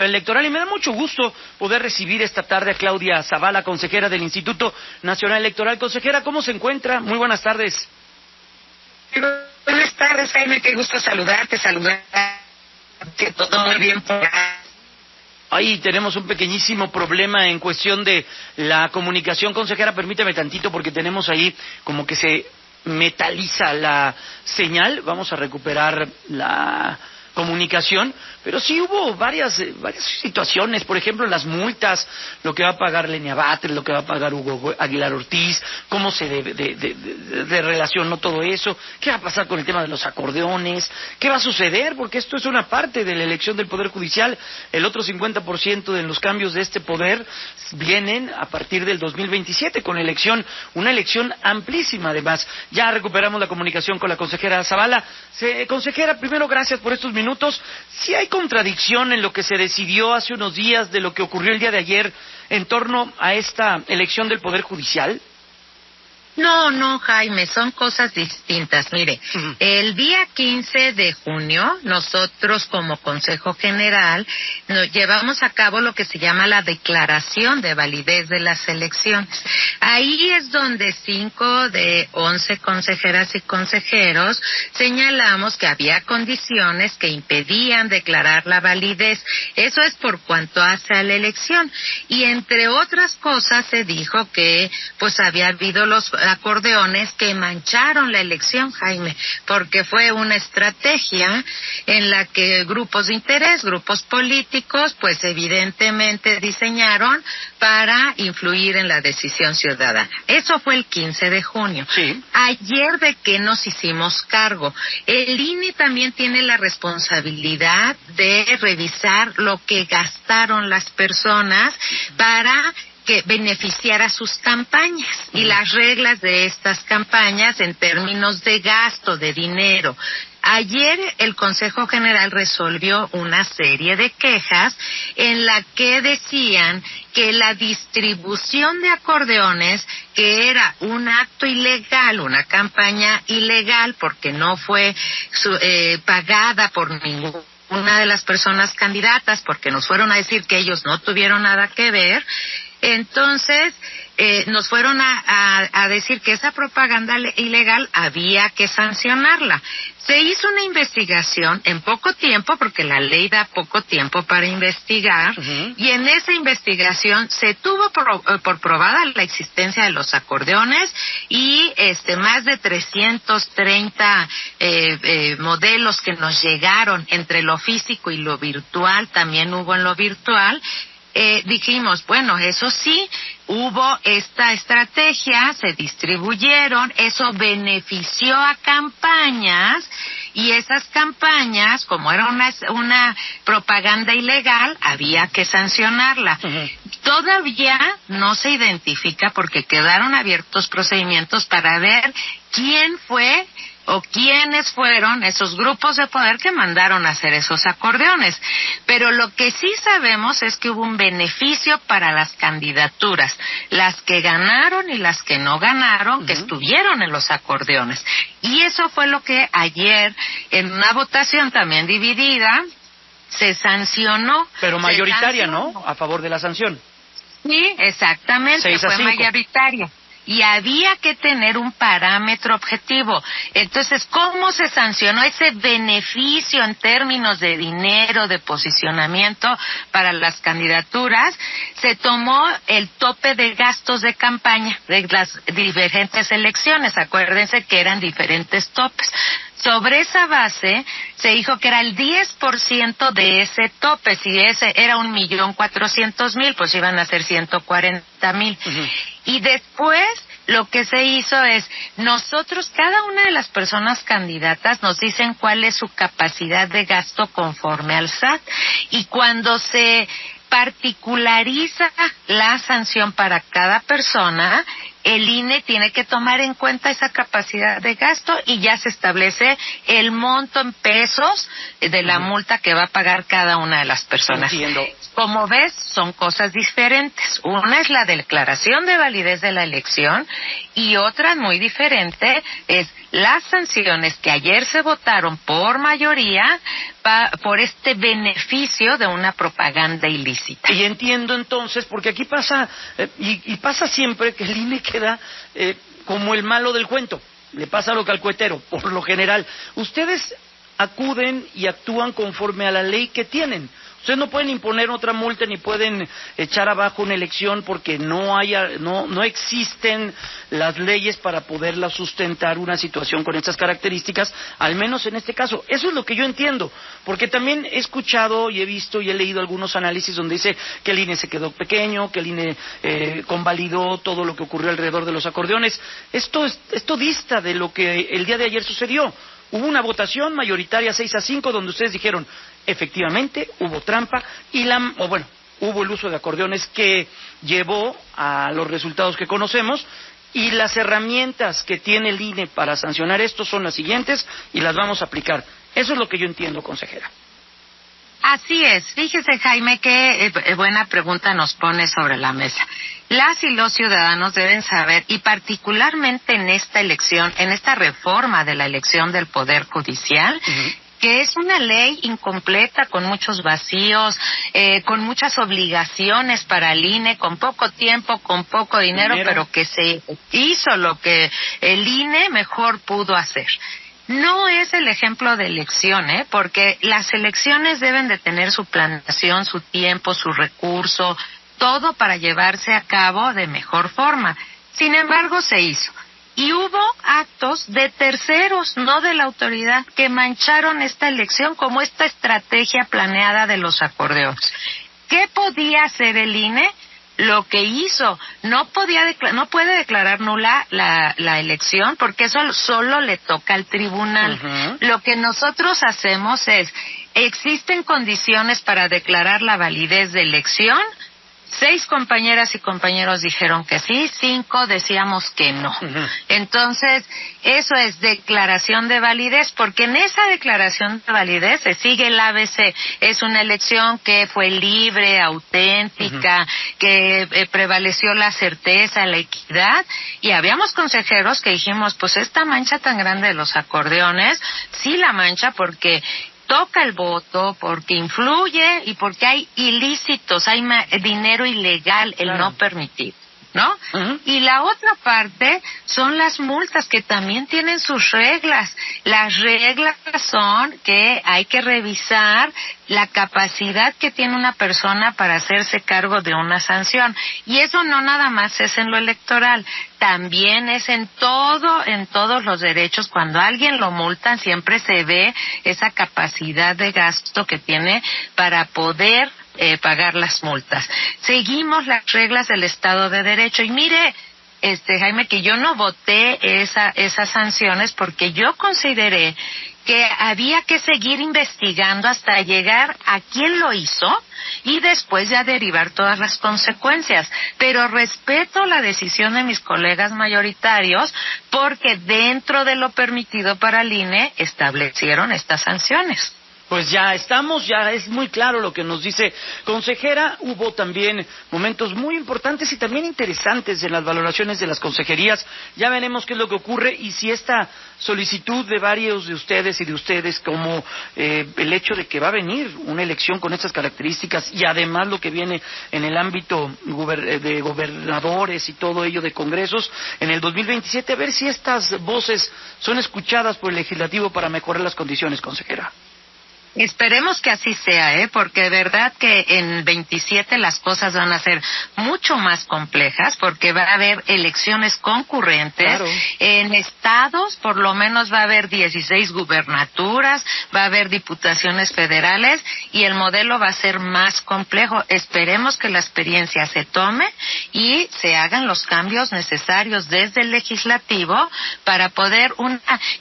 Electoral, y me da mucho gusto poder recibir esta tarde a Claudia Zavala, consejera del Instituto Nacional Electoral. Consejera, ¿cómo se encuentra? Muy buenas tardes. Buenas tardes, Jaime, qué gusto saludarte, que todo muy bien por acá. Ahí tenemos un pequeñísimo problema en cuestión de la comunicación, consejera, permíteme tantito porque tenemos ahí como que se metaliza la señal. Vamos a recuperar la comunicación, pero sí hubo varias situaciones, por ejemplo, las multas, lo que va a pagar Lenia Batres, lo que va a pagar Hugo Aguilar Ortiz, cómo se de relacionó todo eso, qué va a pasar con el tema de los acordeones, qué va a suceder, porque esto es una parte de la elección del Poder Judicial, el otro 50% de los cambios de este poder vienen a partir del 2027, con una elección amplísima además. Ya recuperamos la comunicación con la consejera Zavala. Consejera, primero gracias por estos minutos. Si hay contradicción en lo que se decidió hace unos días de lo que ocurrió el día de ayer en torno a esta elección del Poder Judicial. No, Jaime, son cosas distintas. Mire, el día 15 de junio, nosotros como Consejo General nos llevamos a cabo lo que se llama la declaración de validez de las elecciones. Ahí es donde 5 de 11 consejeras y consejeros señalamos que había condiciones que impedían declarar la validez. Eso es por cuanto hace a la elección. Y entre otras cosas se dijo que pues había habido los acordeones que mancharon la elección, Jaime, porque fue una estrategia en la que grupos de interés, grupos políticos, pues evidentemente diseñaron para influir en la decisión ciudadana. Eso fue el 15 de junio. Sí. Ayer, ¿de qué nos hicimos cargo? El INE también tiene la responsabilidad de revisar lo que gastaron las personas para que beneficiara sus campañas y las reglas de estas campañas en términos de gasto de dinero. Ayer el Consejo General resolvió una serie de quejas en la que decían que la distribución de acordeones, que era un acto ilegal, una campaña ilegal porque no fue pagada por ninguna de las personas candidatas, porque nos fueron a decir que ellos no tuvieron nada que ver. Entonces, nos fueron a decir que esa propaganda ilegal había que sancionarla. Se hizo una investigación en poco tiempo, porque la ley da poco tiempo para investigar, y en esa investigación se tuvo por probada la existencia de los acordeones y más de 330 modelos que nos llegaron entre lo físico y lo virtual, también hubo en lo virtual. Dijimos, bueno, eso sí, hubo esta estrategia, se distribuyeron, eso benefició a campañas, y esas campañas, como era una propaganda ilegal, había que sancionarla. Todavía no se identifica, porque quedaron abiertos procedimientos para ver quién fue o quiénes fueron esos grupos de poder que mandaron a hacer esos acordeones. Pero lo que sí sabemos es que hubo un beneficio para las candidaturas, las que ganaron y las que no ganaron, que estuvieron en los acordeones. Y eso fue lo que ayer, en una votación también dividida, se sancionó. Pero mayoritaria, ¿no? A favor de la sanción. Sí, exactamente, fue mayoritaria. Y había que tener un parámetro objetivo. Entonces, ¿cómo se sancionó ese beneficio en términos de dinero, de posicionamiento para las candidaturas? Se tomó el tope de gastos de campaña de las divergentes elecciones. Acuérdense que eran diferentes topes. Sobre esa base, se dijo que era el 10% de ese tope. Si ese era 1,400,000, pues iban a ser 140,000. Y después, lo que se hizo es, nosotros, cada una de las personas candidatas nos dicen cuál es su capacidad de gasto conforme al SAT. Y cuando se particulariza la sanción para cada persona, el INE tiene que tomar en cuenta esa capacidad de gasto y ya se establece el monto en pesos de la multa que va a pagar cada una de las personas. Entiendo. Como ves, son cosas diferentes. Una es la declaración de validez de la elección y otra muy diferente es las sanciones que ayer se votaron por mayoría por este beneficio de una propaganda ilícita. Y entiendo entonces, porque aquí pasa, y pasa siempre que el INE queda como el malo del cuento, le pasa lo calcuetero, por lo general. Ustedes acuden y actúan conforme a la ley que tienen. Ustedes no pueden imponer otra multa ni pueden echar abajo una elección porque no existen las leyes para poderla sustentar una situación con estas características, al menos en este caso. Eso es lo que yo entiendo, porque también he escuchado y he visto y he leído algunos análisis donde dice que el INE se quedó pequeño, que el INE convalidó todo lo que ocurrió alrededor de los acordeones. Esto dista de lo que el día de ayer sucedió. Hubo una votación mayoritaria 6-5 donde ustedes dijeron, efectivamente, hubo trampa hubo el uso de acordeones que llevó a los resultados que conocemos y las herramientas que tiene el INE para sancionar esto son las siguientes y las vamos a aplicar. Eso es lo que yo entiendo, consejera. Así es. Fíjese, Jaime, qué buena pregunta nos pone sobre la mesa. Las y los ciudadanos deben saber, y particularmente en esta elección, en esta reforma de la elección del Poder Judicial, que es una ley incompleta, con muchos vacíos, con muchas obligaciones para el INE, con poco tiempo, con poco dinero, pero que se hizo lo que el INE mejor pudo hacer. No es el ejemplo de elección, porque las elecciones deben de tener su planeación, su tiempo, su recurso, todo para llevarse a cabo de mejor forma. Sin embargo, se hizo. Y hubo actos de terceros, no de la autoridad, que mancharon esta elección como esta estrategia planeada de los acordeones. ¿Qué podía hacer el INE? Lo que hizo, no puede declarar nula la elección porque eso solo le toca al tribunal. Lo que nosotros hacemos es, existen condiciones para declarar la validez de elección. 6 compañeras y compañeros dijeron que sí, 5 decíamos que no. Entonces, eso es declaración de validez, porque en esa declaración de validez se sigue el ABC. Es una elección que fue libre, auténtica, que prevaleció la certeza, la equidad, y habíamos consejeros que dijimos, pues esta mancha tan grande de los acordeones, sí la mancha porque toca el voto, porque influye y porque hay ilícitos, hay dinero ilegal, el no permitido, ¿no? Y la otra parte son las multas, que también tienen sus reglas. Las reglas son que hay que revisar la capacidad que tiene una persona para hacerse cargo de una sanción. Y eso no nada más es en lo electoral, también es en todos los derechos. Cuando a alguien lo multan, siempre se ve esa capacidad de gasto que tiene para poder pagar las multas. Seguimos las reglas del Estado de Derecho. Y mire, Jaime, que yo no voté esas sanciones porque yo consideré que había que seguir investigando hasta llegar a quién lo hizo y después ya derivar todas las consecuencias. Pero respeto la decisión de mis colegas mayoritarios porque dentro de lo permitido para el INE establecieron estas sanciones. Pues ya es muy claro lo que nos dice consejera. Hubo también momentos muy importantes y también interesantes en las valoraciones de las consejerías. Ya veremos qué es lo que ocurre y si esta solicitud de varios de ustedes y de ustedes, como el hecho de que va a venir una elección con estas características y además lo que viene en el ámbito de gobernadores y todo ello de congresos en el 2027, a ver si estas voces son escuchadas por el legislativo para mejorar las condiciones, consejera. Esperemos que así sea, porque de verdad que en 27 las cosas van a ser mucho más complejas, porque va a haber elecciones concurrentes. Claro. En estados, por lo menos va a haber 16 gubernaturas, va a haber diputaciones federales y el modelo va a ser más complejo. Esperemos que la experiencia se tome y se hagan los cambios necesarios desde el legislativo para poder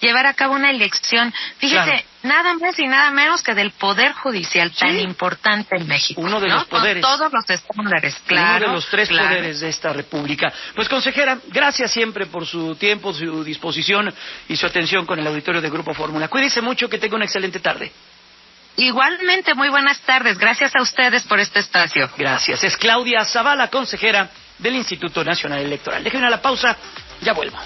llevar a cabo una elección. Fíjese, claro, nada más y nada menos que del Poder Judicial, tan importante en México. Uno de los poderes. Con todos los estándares, claro. Uno de los 3 poderes de esta república. Pues, consejera, gracias siempre por su tiempo, su disposición y su atención con el auditorio de Grupo Fórmula. Cuídese mucho, que tenga una excelente tarde. Igualmente, muy buenas tardes. Gracias a ustedes por este espacio. Gracias. Es Claudia Zavala, consejera del Instituto Nacional Electoral. Déjenme a la pausa, ya vuelvo.